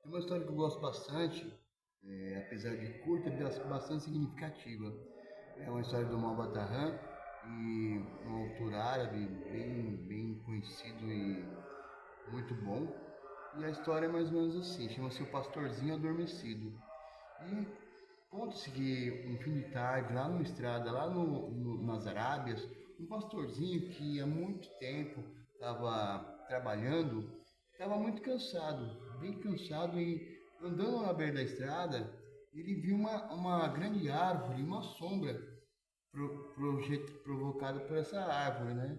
É uma história que eu gosto bastante, apesar de curta, é bastante significativa. É uma história do Malbataan e um autor árabe bem conhecido e muito bom. E a história é mais ou menos assim, chama-se O Pastorzinho Adormecido. E conta-se que um fim de tarde, lá numa estrada, nas Arábias, um pastorzinho que há muito tempo estava trabalhando, estava muito cansado, bem cansado, e andando na beira da estrada, ele viu uma grande árvore, uma sombra provocada por essa árvore, né?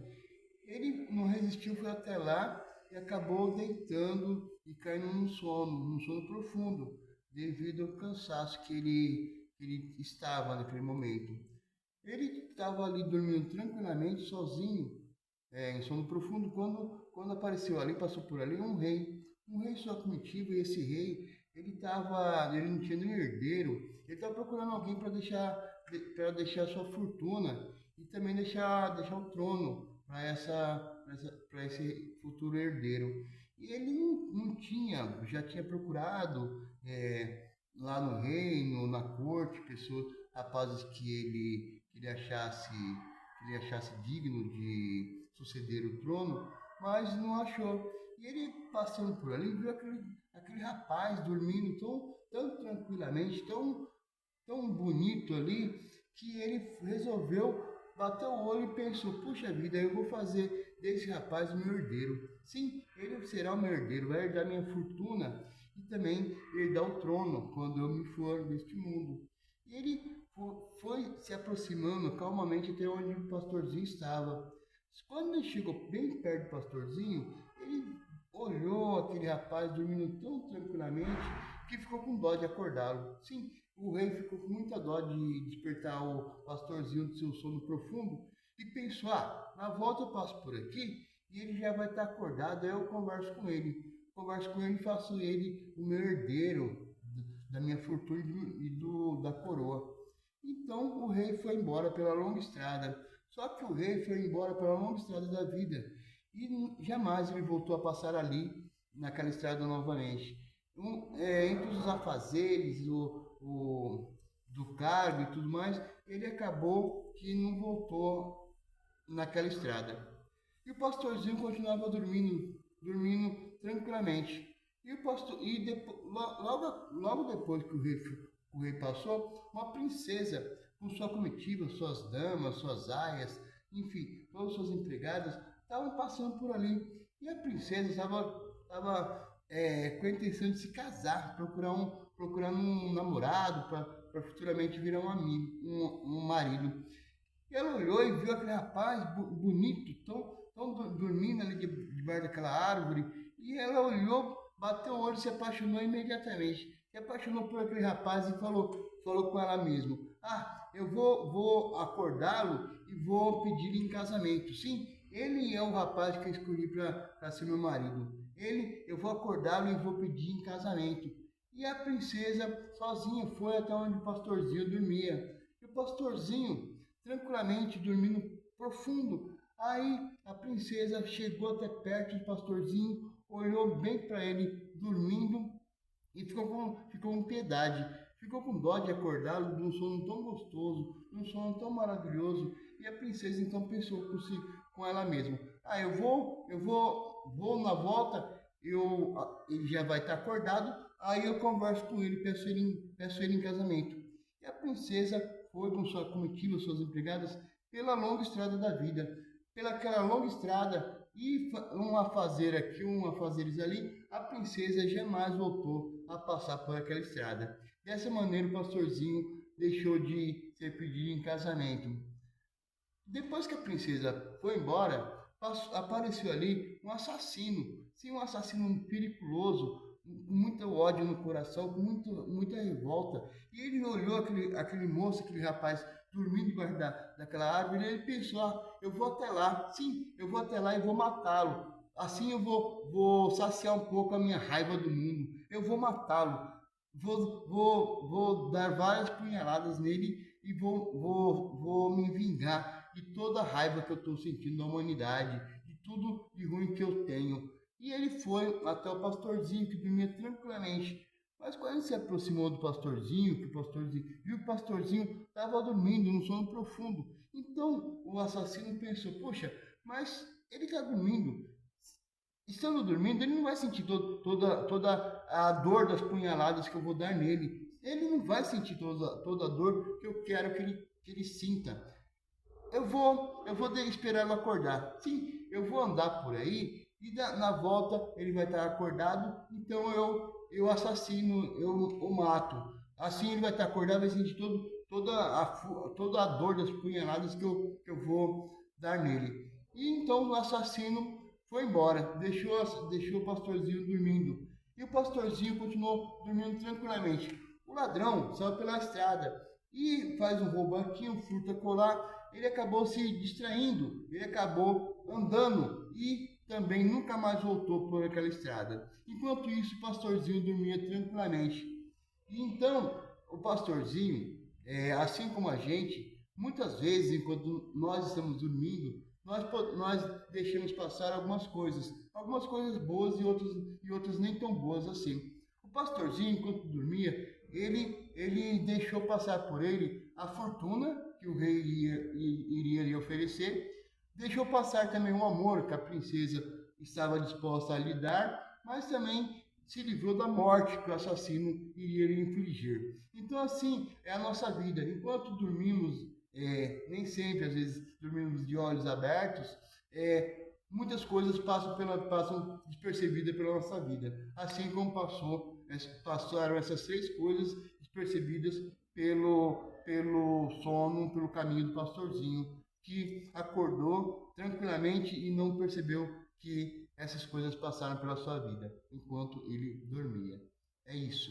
Ele não resistiu, foi até lá e acabou deitando e caindo num sono profundo, devido ao cansaço que ele estava naquele momento. Ele estava ali dormindo tranquilamente, sozinho, em sono profundo, quando apareceu ali, passou por ali um rei sua comitiva, e esse rei, ele não tinha nenhum herdeiro, ele estava procurando alguém para deixar sua fortuna e também deixar o trono para esse futuro herdeiro. E ele não tinha, já tinha procurado lá no reino, na corte, pessoas, rapazes que ele achasse digno de suceder o trono, mas não achou. E ele, passando por ali, viu aquele rapaz dormindo tão tranquilamente, tão bonito ali, que ele resolveu bater o olho e pensou: puxa vida, eu vou fazer desse rapaz o meu herdeiro. Sim, ele será o meu herdeiro, vai herdar minha fortuna e também herdar o trono quando eu me for deste mundo. E ele foi se aproximando calmamente até onde o pastorzinho estava. Quando ele chegou bem perto do pastorzinho, ele olhou aquele rapaz dormindo tão tranquilamente que ficou com dó de acordá-lo. Sim, o rei ficou com muita dó de despertar o pastorzinho do seu sono profundo e pensou: na volta eu passo por aqui e ele já vai estar acordado, aí eu converso com ele. Converso com ele e faço ele o meu herdeiro da minha fortuna da coroa. Então o rei foi embora pela longa estrada. Só que o rei foi embora pela longa estrada da vida e jamais ele voltou a passar ali, naquela estrada novamente. Entre os afazeres, do cargo e tudo mais, ele acabou que não voltou naquela estrada. E o pastorzinho continuava dormindo tranquilamente. E o pastor, e logo depois que o rei passou, uma princesa com sua comitiva, suas damas, suas aias, enfim, todas suas empregadas, estavam passando por ali. E a princesa estava com a intenção de se casar, procurando um namorado para futuramente virar um amigo, um marido. E ela olhou e viu aquele rapaz bonito, tão dormindo ali debaixo daquela árvore. E ela olhou, bateu o olho e se apaixonou imediatamente. Se apaixonou por aquele rapaz e falou com ela mesma: eu vou acordá-lo e vou pedir em casamento. Sim, ele é o rapaz que eu escolhi para ser meu marido. Eu vou acordá-lo e vou pedir em casamento. E a princesa sozinha foi até onde o pastorzinho dormia. E o pastorzinho tranquilamente dormindo profundo. Aí a princesa chegou até perto do pastorzinho, olhou bem para ele dormindo e ficou com piedade. Ficou com dó de acordá-lo de um sono tão gostoso, de um sono tão maravilhoso. E a princesa então pensou com ela mesma: vou na volta, ele já vai estar acordado, aí eu converso com ele, peço ele em casamento. E a princesa foi com sua comitiva, suas empregadas, pela longa estrada da vida. Pelaquela longa estrada, e um afazer aqui, um afazeres ali, a princesa jamais voltou a passar por aquela estrada. Dessa maneira, o pastorzinho deixou de ser pedido em casamento. Depois que a princesa foi embora, apareceu ali um assassino. Sim, um assassino periculoso, com muito ódio no coração, com muita revolta. E ele olhou aquele moço, aquele rapaz dormindo debaixo daquela árvore, e ele pensou: eu vou até lá, sim, eu vou até lá e vou matá-lo. Assim eu vou saciar um pouco a minha raiva do mundo. Eu vou matá-lo. Vou dar várias punhaladas nele e vou me vingar de toda a raiva que eu estou sentindo da humanidade, de tudo de ruim que eu tenho. E ele foi até o pastorzinho que dormia tranquilamente. Mas quando ele se aproximou do pastorzinho, que o pastorzinho viu que o pastorzinho estava dormindo num sono profundo. Então o assassino pensou: poxa, mas ele está dormindo. Estando dormindo, ele não vai sentir toda a dor das punhaladas que eu vou dar nele. Ele não vai sentir toda a dor que eu quero que ele sinta. Eu vou esperá-lo acordar. Sim, eu vou andar por aí e na volta ele vai estar acordado, então eu assassino, eu o mato. Assim ele vai estar acordado, vai sentir toda a dor das punhaladas que eu vou dar nele. E então o assassino foi embora, deixou o pastorzinho dormindo. E o pastorzinho continuou dormindo tranquilamente. O ladrão saiu pela estrada e faz um roubo aqui, um furto acolá. Ele acabou se distraindo, ele acabou andando e também nunca mais voltou por aquela estrada. Enquanto isso, o pastorzinho dormia tranquilamente. E então, o pastorzinho, assim como a gente, muitas vezes, enquanto nós estamos dormindo, nós deixamos passar algumas coisas boas e outras nem tão boas assim. O pastorzinho, enquanto dormia, ele deixou passar por ele a fortuna que o rei iria lhe oferecer, deixou passar também o amor que a princesa estava disposta a lhe dar, mas também se livrou da morte que o assassino iria lhe infligir. Então, assim é a nossa vida. Enquanto dormimos, nem sempre, às vezes, dormimos de olhos abertos, muitas coisas passam despercebidas pela nossa vida. Assim como passaram essas três coisas despercebidas pelo sono, pelo caminho do pastorzinho, que acordou tranquilamente e não percebeu que essas coisas passaram pela sua vida enquanto ele dormia. É isso.